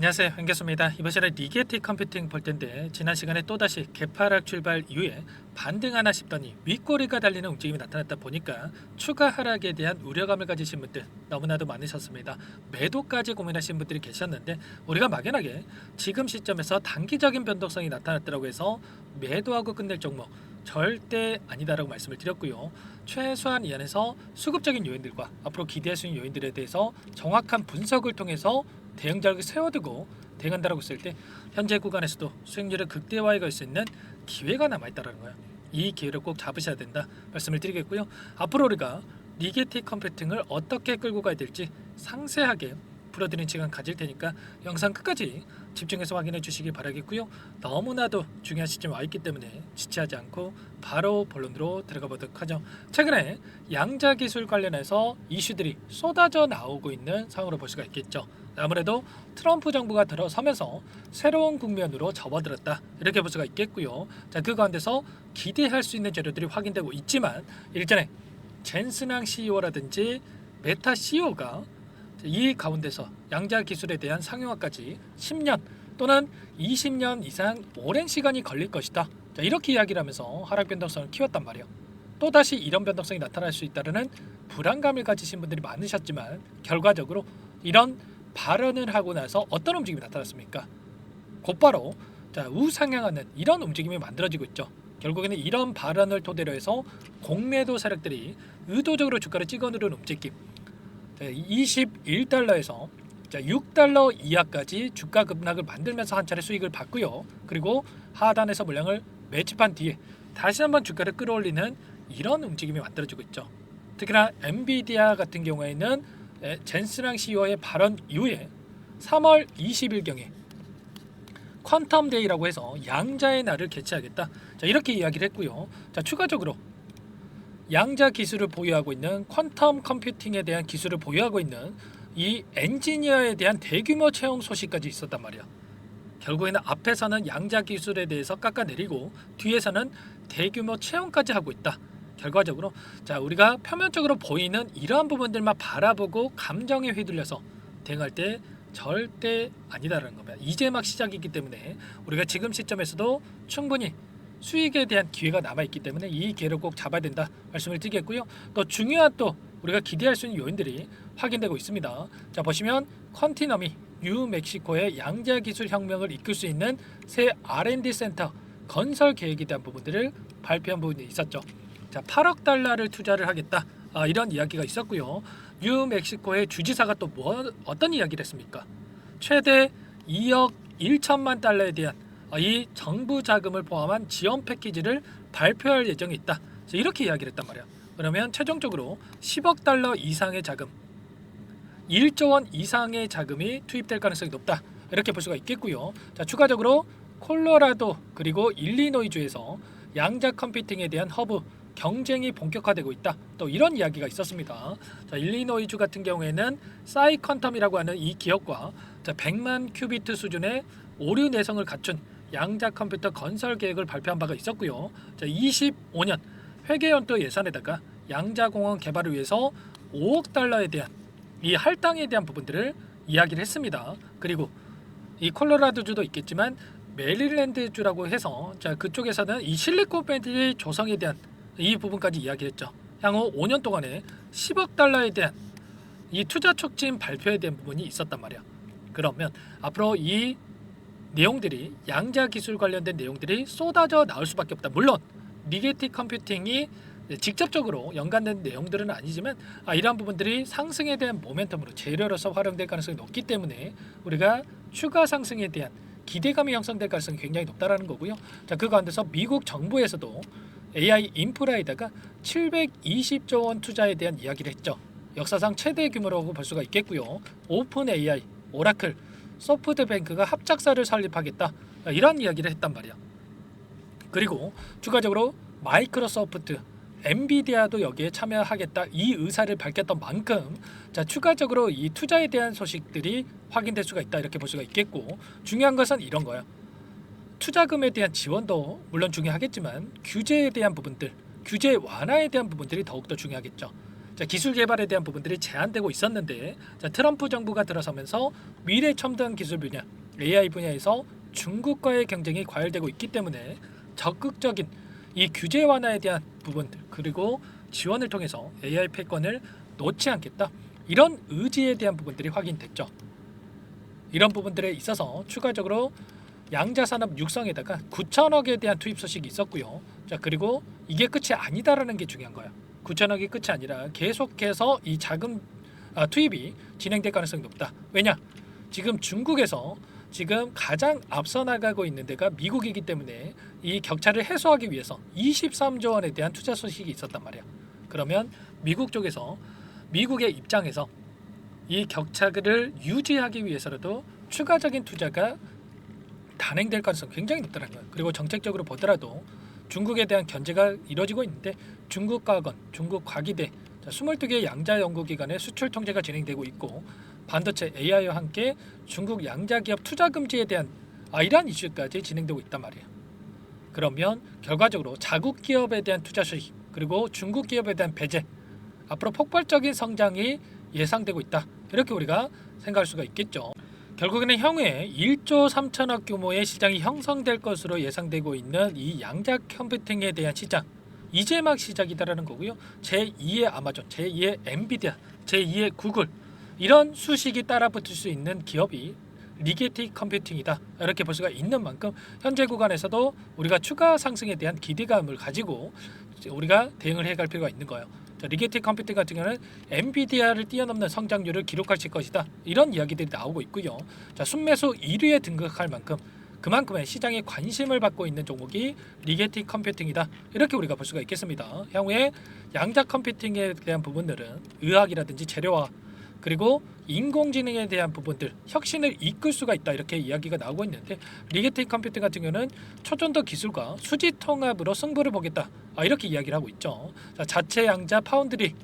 안녕하세요, 한교수입니다. 이번 시간에 리게티 컴퓨팅 볼 텐데 지난 시간에 또다시 개파락 출발 이후에 반등하나 싶더니 윗꼬리가 달리는 움직임이 나타났다 보니까 추가 하락에 대한 우려감을 가지신 분들 너무나도 많으셨습니다. 매도까지 고민하신 분들이 계셨는데 우리가 막연하게 지금 시점에서 단기적인 변동성이 나타났다고 해서 매도하고 끝낼 종목 절대 아니다라고 말씀을 드렸고요. 최소한 이 안에서 수급적인 요인들과 앞으로 기대할 수 있는 요인들에 대해서 정확한 분석을 통해서 대응 전략을 세워두고 대응한다라고 했을 때 현재 구간에서도 수익률을 극대화해 갈 수 있는 기회가 남아있다는 거예요. 이 기회를 꼭 잡으셔야 된다 말씀을 드리겠고요. 앞으로 우리가 리게티 컴퓨팅을 어떻게 끌고 가야 될지 상세하게 풀어드리는 시간 가질 테니까 영상 끝까지 집중해서 확인해 주시기 바라겠고요. 너무나도 중요한 시점에 와 있기 때문에 지체하지 않고 바로 본론으로 들어가 보도록 하죠. 최근에 양자 기술 관련해서 이슈들이 쏟아져 나오고 있는 상황으로 볼 수가 있겠죠. 아무래도 트럼프 정부가 들어서면서 새로운 국면으로 접어들었다 이렇게 볼 수가 있겠고요. 자, 그 가운데서 기대할 수 있는 재료들이 확인되고 있지만 일전에 젠슨항 CEO라든지 메타 CEO가 이 가운데서 양자 기술에 대한 상용화까지 10년 또는 20년 이상 오랜 시간이 걸릴 것이다. 자, 이렇게 이야기를 하면서 하락 변동성을 키웠단 말이에요. 또다시 이런 변동성이 나타날 수 있다는 불안감을 가지신 분들이 많으셨지만 결과적으로 이런 발언을 하고 나서 어떤 움직임이 나타났습니까? 곧바로 우상향하는 이런 움직임이 만들어지고 있죠. 결국에는 이런 발언을 토대로 해서 공매도 세력들이 의도적으로 주가를 찍어 누르는 움직임 21달러에서 6달러 이하까지 주가 급락을 만들면서 한 차례 수익을 봤고요. 그리고 하단에서 물량을 매집한 뒤에 다시 한번 주가를 끌어올리는 이런 움직임이 만들어지고 있죠. 특히나 엔비디아 같은 경우에는 젠슨항 CEO의 발언 이후에 3월 20일경에 퀀텀 데이라고 해서 양자의 날을 개최하겠다. 자, 이렇게 이야기를 했고요. 자, 추가적으로 양자 기술을 보유하고 있는 퀀텀 컴퓨팅에 대한 기술을 보유하고 있는 이 엔지니어에 대한 대규모 채용 소식까지 있었단 말이야. 결국에는 앞에서는 양자 기술에 대해서 깎아내리고 뒤에서는 대규모 채용까지 하고 있다. 결과적으로 우리가 표면적으로 보이는 이러한 부분들만 바라보고 감정에 휘둘려서 대응할 때 절대 아니다라는 겁니다. 이제 막 시작이기 때문에 우리가 지금 시점에서도 충분히 수익에 대한 기회가 남아있기 때문에 이 기회를 꼭 잡아야 된다 말씀을 드리겠고요. 또 중요한 또 우리가 기대할 수 있는 요인들이 확인되고 있습니다. 자, 보시면 컨티넘이 뉴멕시코의 양자 기술 혁명을 이끌 수 있는 새 R&D 센터 건설 계획에 대한 부분들을 발표한 부분이 있었죠. 자, 8억 달러를 투자를 하겠다 이런 이야기가 있었고요. 뉴멕시코의 주지사가 또 어떤 이야기를 했습니까? 최대 2억 1천만 달러에 대한 이 정부 자금을 포함한 지원 패키지를 발표할 예정이 있다. 이렇게 이야기를 했단 말이야. 그러면 최종적으로 10억 달러 이상의 자금, 1조 원 이상의 자금이 투입될 가능성이 높다. 이렇게 볼 수가 있겠고요. 자, 추가적으로 콜로라도 그리고 일리노이주에서 양자 컴퓨팅에 대한 허브 경쟁이 본격화되고 있다. 또 이런 이야기가 있었습니다. 자, 일리노이주 같은 경우에는 사이컨텀이라고 하는 이 기업과 100만 큐비트 수준의 오류 내성을 갖춘 양자 컴퓨터 건설 계획을 발표한 바가 있었고요. 자, 25년 회계연도 예산에다가 양자공원 개발을 위해서 5억 달러에 대한 이 할당에 대한 부분들을 이야기를 했습니다. 그리고 이 콜로라도주도 있겠지만 메릴랜드주라고 해서 그쪽에서는 이 실리콘밸리 조성에 대한 이 부분까지 이야기했죠. 향후 5년 동안에 10억 달러에 대한 이 투자 촉진 발표에 대한 부분이 있었단 말이야. 그러면 앞으로 이 내용들이 양자 기술 관련된 내용들이 쏟아져 나올 수밖에 없다. 물론 리게티 컴퓨팅이 직접적으로 연관된 내용들은 아니지만 이러한 부분들이 상승에 대한 모멘텀으로 재료로서 활용될 가능성이 높기 때문에 우리가 추가 상승에 대한 기대감이 형성될 가능성이 굉장히 높다라는 거고요. 자, 그 가운데서 미국 정부에서도 AI 인프라에다가 720조 원 투자에 대한 이야기를 했죠. 역사상 최대 규모라고 볼 수가 있겠고요. 오픈 AI, 오라클, 소프트뱅크가 합작사를 설립하겠다 이런 이야기를 했단 말이야. 그리고 추가적으로 마이크로소프트, 엔비디아도 여기에 참여하겠다 이 의사를 밝혔던 만큼 추가적으로 이 투자에 대한 소식들이 확인될 수가 있다 이렇게 볼 수가 있겠고, 중요한 것은 이런 거야. 투자금에 대한 지원도 물론 중요하겠지만 규제에 대한 부분들, 규제 완화에 대한 부분들이 더욱더 중요하겠죠. 자, 기술 개발에 대한 부분들이 제한되고 있었는데 자, 트럼프 정부가 들어서면서 미래 첨단 기술 분야 AI 분야에서 중국과의 경쟁이 과열되고 있기 때문에 적극적인 이 규제 완화에 대한 부분들 그리고 지원을 통해서 AI 패권을 놓지 않겠다 이런 의지에 대한 부분들이 확인됐죠. 이런 부분들에 있어서 추가적으로 양자산업 육성에다가 9천억에 대한 투입 소식이 있었고요. 자, 그리고 이게 끝이 아니다라는 게 중요한 거예요. 9천억이 끝이 아니라 계속해서 이 자금 투입이 진행될 가능성이 높다. 왜냐? 지금 중국에서 지금 가장 앞서 나가고 있는 데가 미국이기 때문에 이 격차를 해소하기 위해서 23조 원에 대한 투자 소식이 있었단 말이야. 그러면 미국 쪽에서 미국의 입장에서 이 격차를 유지하기 위해서라도 추가적인 투자가 단행될 가능성이 굉장히 높다는 거예요. 그리고 정책적으로 보더라도 중국에 대한 견제가 이루어지고 있는데 중국과학원, 중국과기대 22개 양자 연구기관의 수출 통제가 진행되고 있고 반도체 AI와 함께 중국 양자 기업 투자 금지에 대한 이러한 이슈까지 진행되고 있단 말이에요. 그러면 결과적으로 자국 기업에 대한 투자 수익 그리고 중국 기업에 대한 배제 앞으로 폭발적인 성장이 예상되고 있다. 이렇게 우리가 생각할 수가 있겠죠. 결국에는 향후에 1조 3천억 규모의 시장이 형성될 것으로 예상되고 있는 이 양자 컴퓨팅에 대한 시장 이제 막 시작이다라는 거고요. 제2의 아마존, 제2의 엔비디아, 제2의 구글 이런 수식이 따라붙을 수 있는 기업이 리게티 컴퓨팅이다 이렇게 볼 수가 있는 만큼 현재 구간에서도 우리가 추가 상승에 대한 기대감을 가지고 우리가 대응을 해갈 필요가 있는 거예요. 리게티 컴퓨팅 같은 경우는 엔비디아를 뛰어넘는 성장률을 기록하실 것이다 이런 이야기들이 나오고 있고요. 자, 순매수 1위에 등극할 만큼 그만큼의 시장에 관심을 받고 있는 종목이 리게티 컴퓨팅이다 이렇게 우리가 볼 수가 있겠습니다. 향후에 양자 컴퓨팅에 대한 부분들은 의학이라든지 재료화 그리고 인공지능에 대한 부분들 혁신을 이끌 수가 있다 이렇게 이야기가 나오고 있는데 리게티 컴퓨팅 같은 경우는 초전도 기술과 수지 통합으로 승부를 보겠다 이렇게 이야기를 하고 있죠. 자, 자체 양자 파운드리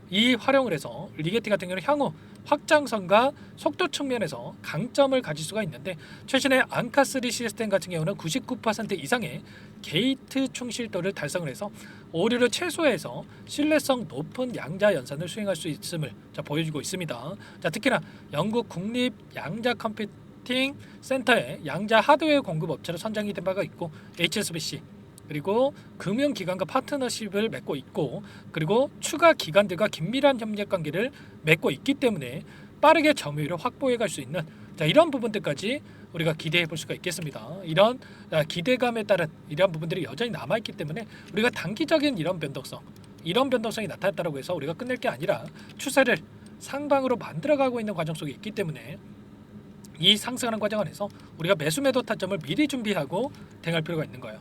이 활용을 해서 리게티 같은 경우는 향후 확장성과 속도 측면에서 강점을 가질 수가 있는데 최신의 앙카3 시스템 같은 경우는 99% 이상의 게이트 충실도를 달성을 해서 오류를 최소화해서 신뢰성 높은 양자 연산을 수행할 수 있음을 보여주고 있습니다. 자, 특히나 영국 국립 양자 컴퓨팅 센터의 양자 하드웨어 공급 업체로 선정이 된 바가 있고 HSBC 그리고 금융기관과 파트너십을 맺고 있고 그리고 추가 기관들과 긴밀한 협력 관계를 맺고 있기 때문에 빠르게 점유율을 확보해 갈 수 있는 이런 부분들까지 우리가 기대해 볼 수가 있겠습니다. 이런 기대감에 따른 이런 부분들이 여전히 남아있기 때문에 우리가 단기적인 이런 변동성이 나타났다고 해서 우리가 끝낼 게 아니라 추세를 상방으로 만들어가고 있는 과정 속에 있기 때문에 이 상승하는 과정 안에서 우리가 매수 매도 타점을 미리 준비하고 대응할 필요가 있는 거예요.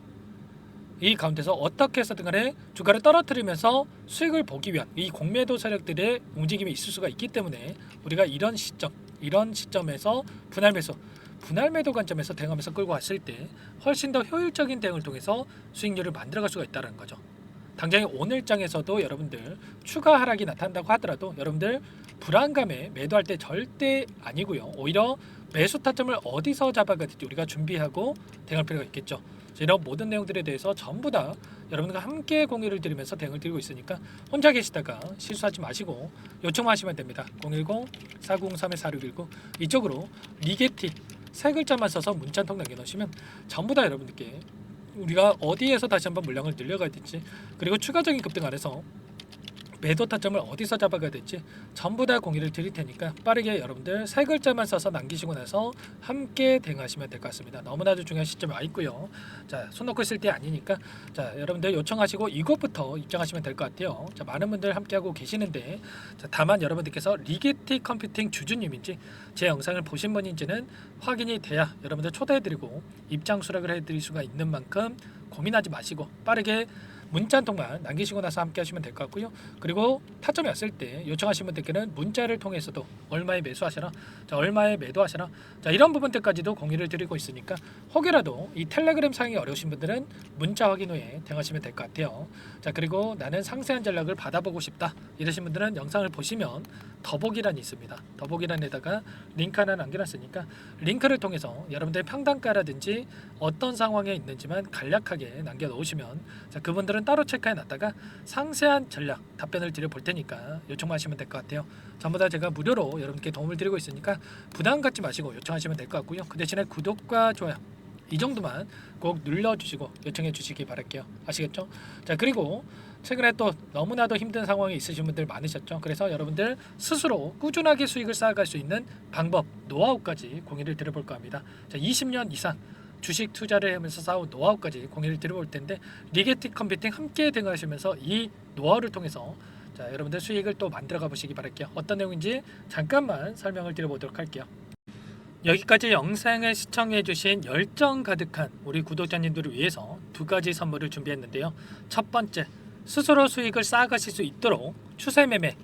이 가운데서 어떻게 해서든 간에 주가를 떨어뜨리면서 수익을 보기 위한 이 공매도 세력들의 움직임이 있을 수가 있기 때문에 우리가 이런 시점에서 분할 매도 관점에서 대응하면서 끌고 왔을 때 훨씬 더 효율적인 대응을 통해서 수익률을 만들어갈 수가 있다는 거죠. 당장의 오늘장에서도 여러분들 추가 하락이 나타난다고 하더라도 여러분들 불안감에 매도할 때 절대 아니고요. 오히려 매수 타점을 어디서 잡아야 될지 우리가 준비하고 대응할 필요가 있겠죠. 이런 모든 내용들에 대해서 전부 다 여러분과 함께 공유를 드리면서 대응을 드리고 있으니까 혼자 계시다가 실수하지 마시고 요청만 하시면 됩니다. 010-403-4619 이쪽으로 리게티 세 글자만 써서 문자 한 통 남겨놓으시면 전부 다 여러분들께 우리가 어디에서 다시 한번 물량을 늘려가야 될지 그리고 추가적인 급등 안에서 매도 타점을 어디서 잡아가야 될지 전부 다 공유를 드릴 테니까 빠르게 여러분들 세 글자만 써서 남기시고 나서 함께 대응하시면 될 것 같습니다. 너무나도 중요한 시점에 와 있고요. 자, 손 놓고 있을 때 아니니까 자, 여러분들 요청하시고 이것부터 입장하시면 될 것 같아요. 자, 많은 분들 함께하고 계시는데 자, 다만 여러분들께서 리게티 컴퓨팅 주주님인지 제 영상을 보신 분인지는 확인이 돼야 여러분들 초대해드리고 입장 수락을 해드릴 수가 있는 만큼 고민하지 마시고 빠르게 문자 한 통만 남기시고 나서 함께 하시면 될 것 같고요. 그리고 타점이 왔을 때 요청하신 분들께는 문자를 통해서도 얼마에 매수하시나 자, 얼마에 매도하시나 자, 이런 부분들까지도 공유를 드리고 있으니까 혹여라도 이 텔레그램 사용이 어려우신 분들은 문자 확인 후에 대응하시면 될 것 같아요. 자, 그리고 나는 상세한 전략을 받아보고 싶다 이러신 분들은 영상을 보시면 더보기란이 있습니다. 더보기란에다가 링크 하나 남겨놨으니까 링크를 통해서 여러분들의 평단가라든지 어떤 상황에 있는지만 간략하게 남겨놓으시면 자, 그분들은 따로 체크해 놨다가 상세한 전략 답변을 드려 볼 테니까 요청하시면 될 것 같아요. 전부 다 제가 무료로 여러분께 도움을 드리고 있으니까 부담 갖지 마시고 요청하시면 될 것 같고요. 그 대신에 구독과 좋아요 이 정도만 꼭 눌러주시고 요청해 주시기 바랄게요. 아시겠죠? 자, 그리고 최근에 또 너무나도 힘든 상황에 있으신 분들 많으셨죠. 그래서 여러분들 스스로 꾸준하게 수익을 쌓아갈 수 있는 방법, 노하우까지 공유를 드려볼까 합니다. 자, 20년 이상 주식 투자를 하면서 쌓아온 노하우까지 공유를 드려볼 텐데 리게틱 컴퓨팅 함께 등하시면서 이 노하우를 통해서 자, 여러분들 수익을 또 만들어가 보시기 바랄게요. 어떤 내용인지 잠깐만 설명을 드려보도록 할게요. 여기까지 영상을 시청해주신 열정 가득한 우리 구독자님들을 위해서 두 가지 선물을 준비했는데요. 첫 번째, 스스로 수익을 쌓아가실 수 있도록 추세매매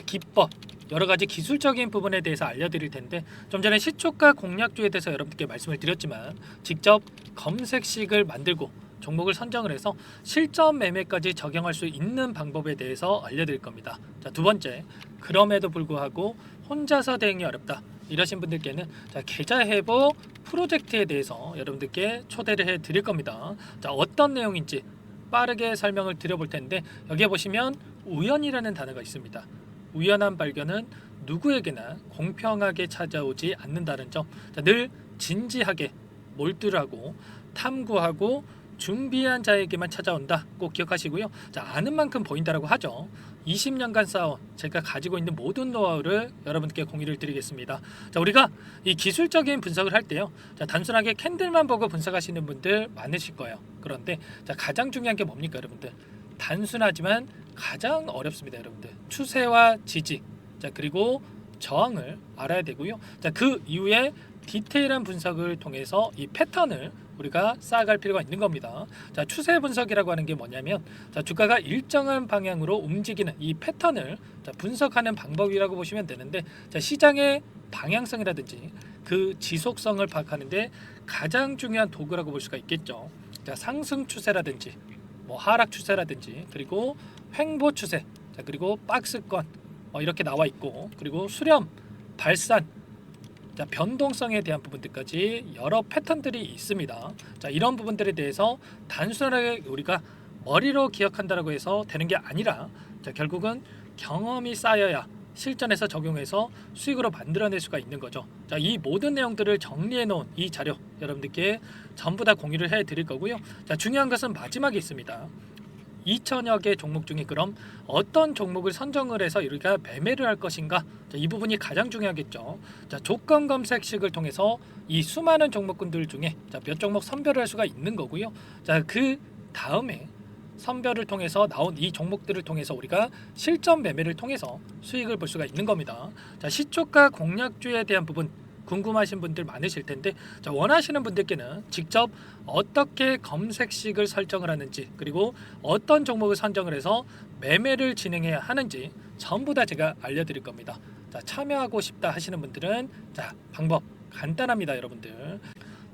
기법, 여러 가지 기술적인 부분에 대해서 알려드릴 텐데 좀 전에 시초가 공략주에 대해서 여러분들께 말씀을 드렸지만 직접 검색식을 만들고 종목을 선정을 해서 실전 매매까지 적용할 수 있는 방법에 대해서 알려드릴 겁니다. 자, 두 번째, 그럼에도 불구하고 혼자서 대응이 어렵다 이러신 분들께는 계좌 회복 프로젝트에 대해서 여러분들께 초대를 해 드릴 겁니다. 자, 어떤 내용인지 빠르게 설명을 드려볼 텐데 여기에 보시면 우연이라는 단어가 있습니다. 우연한 발견은 누구에게나 공평하게 찾아오지 않는다는 점. 자, 늘 진지하게 몰두를 하고 탐구하고 준비한 자에게만 찾아온다. 꼭 기억하시고요. 자, 아는 만큼 보인다라고 하죠. 20년간 쌓아온 제가 가지고 있는 모든 노하우를 여러분께 공유를 드리겠습니다. 자, 우리가 이 기술적인 분석을 할 때요. 자, 단순하게 캔들만 보고 분석하시는 분들 많으실 거예요. 그런데 자, 가장 중요한 게 뭡니까, 여러분들? 단순하지만 가장 어렵습니다, 여러분들. 추세와 지지, 자, 그리고 저항을 알아야 되고요. 자, 그 이후에 디테일한 분석을 통해서 이 패턴을 우리가 쌓아갈 필요가 있는 겁니다. 자, 추세 분석이라고 하는 게 뭐냐면 자, 주가가 일정한 방향으로 움직이는 이 패턴을 자, 분석하는 방법이라고 보시면 되는데 자, 시장의 방향성이라든지 그 지속성을 파악하는데 가장 중요한 도구라고 볼 수가 있겠죠. 자, 상승 추세라든지 뭐 하락 추세라든지 그리고 횡보 추세, 자, 그리고 박스권 이렇게 나와 있고 그리고 수렴, 발산, 자, 변동성에 대한 부분들까지 여러 패턴들이 있습니다. 자, 이런 부분들에 대해서 단순하게 우리가 머리로 기억한다라고 해서 되는 게 아니라 자, 결국은 경험이 쌓여야 실전에서 적용해서 수익으로 만들어낼 수가 있는 거죠. 자, 이 모든 내용들을 정리해 놓은 이 자료 여러분들께 전부 다 공유를 해 드릴 거고요. 자, 중요한 것은 마지막에 있습니다. 2천여 개 종목 중에 그럼 어떤 종목을 선정을 해서 우리가 매매를 할 것인가? 자, 이 부분이 가장 중요하겠죠. 자, 조건 검색식을 통해서 이 수많은 종목군들 중에 자, 몇 종목 선별을 할 수가 있는 거고요. 자, 그 다음에 선별을 통해서 나온 이 종목들을 통해서 우리가 실전 매매를 통해서 수익을 볼 수가 있는 겁니다. 자, 시초가 공략주에 대한 부분 궁금하신 분들 많으실 텐데 자, 원하시는 분들께는 직접 어떻게 검색식을 설정을 하는지 그리고 어떤 종목을 선정을 해서 매매를 진행해야 하는지 전부 다 제가 알려드릴 겁니다. 자, 참여하고 싶다 하시는 분들은 자, 방법 간단합니다, 여러분들.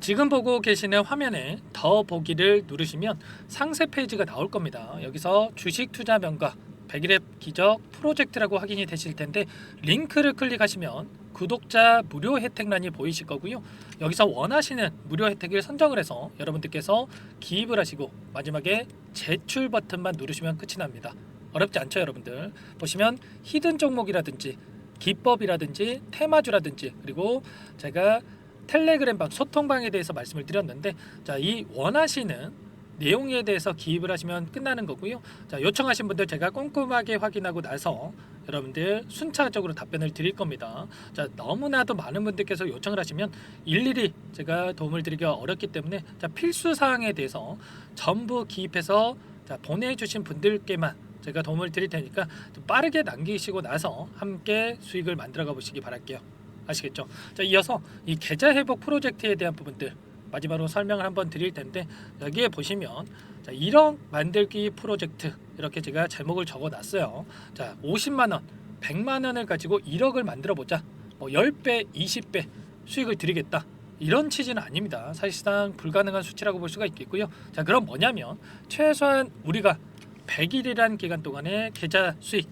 지금 보고 계시는 화면에 더 보기를 누르시면 상세 페이지가 나올 겁니다. 여기서 주식 투자 명가 100일의 기적 프로젝트라고 확인이 되실 텐데 링크를 클릭하시면 구독자 무료 혜택란이 보이실 거고요. 여기서 원하시는 무료 혜택을 선정을 해서 여러분들께서 기입을 하시고 마지막에 제출 버튼만 누르시면 끝이 납니다. 어렵지 않죠, 여러분들. 보시면 히든 종목이라든지 기법이라든지 테마주라든지 그리고 제가 텔레그램방 소통방에 대해서 말씀을 드렸는데 자, 이 원하시는 내용에 대해서 기입을 하시면 끝나는 거고요. 자, 요청하신 분들 제가 꼼꼼하게 확인하고 나서 여러분들 순차적으로 답변을 드릴 겁니다. 자, 너무나도 많은 분들께서 요청을 하시면 일일이 제가 도움을 드리기가 어렵기 때문에 자, 필수 사항에 대해서 전부 기입해서 자, 보내주신 분들께만 제가 도움을 드릴 테니까 좀 빠르게 남기시고 나서 함께 수익을 만들어가 보시기 바랄게요. 아시겠죠? 자, 이어서 이 계좌 회복 프로젝트에 대한 부분들 마지막으로 설명을 한번 드릴 텐데 여기에 보시면 자, 1억 만들기 프로젝트 이렇게 제가 제목을 적어 놨어요. 자, 50만 원, 100만 원을 가지고 1억을 만들어 보자. 뭐 10배, 20배 수익을 드리겠다. 이런 취지는 아닙니다. 사실상 불가능한 수치라고 볼 수가 있겠고요. 자, 그럼 뭐냐면 최소한 우리가 100일이란 기간 동안에 계좌 수익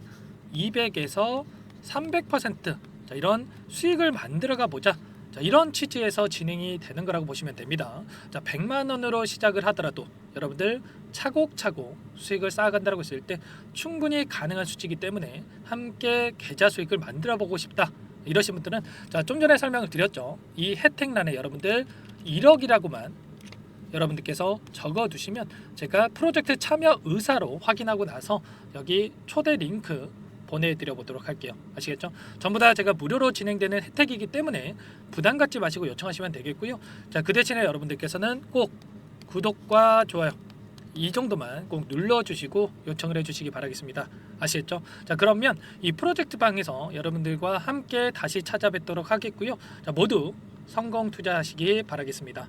200에서 300% 자, 이런 수익을 만들어가 보자. 자, 이런 취지에서 진행이 되는 거라고 보시면 됩니다. 자, 100만 원으로 시작을 하더라도 여러분들 차곡차곡 수익을 쌓아간다고 했을 때 충분히 가능한 수치이기 때문에 함께 계좌 수익을 만들어 보고 싶다. 이러신 분들은 자, 좀 전에 설명을 드렸죠. 이 혜택란에 여러분들 1억이라고만 여러분들께서 적어 두시면 제가 프로젝트 참여 의사로 확인하고 나서 여기 초대 링크 보내드려 보도록 할게요. 아시겠죠? 전부 다 제가 무료로 진행되는 혜택이기 때문에 부담 갖지 마시고 요청하시면 되겠고요. 자, 그 대신에 여러분들께서는 꼭 구독과 좋아요 이 정도만 꼭 눌러주시고 요청을 해주시기 바라겠습니다. 아시겠죠? 자, 그러면 이 프로젝트 방에서 여러분들과 함께 다시 찾아뵙도록 하겠고요. 자, 모두 성공 투자하시기 바라겠습니다.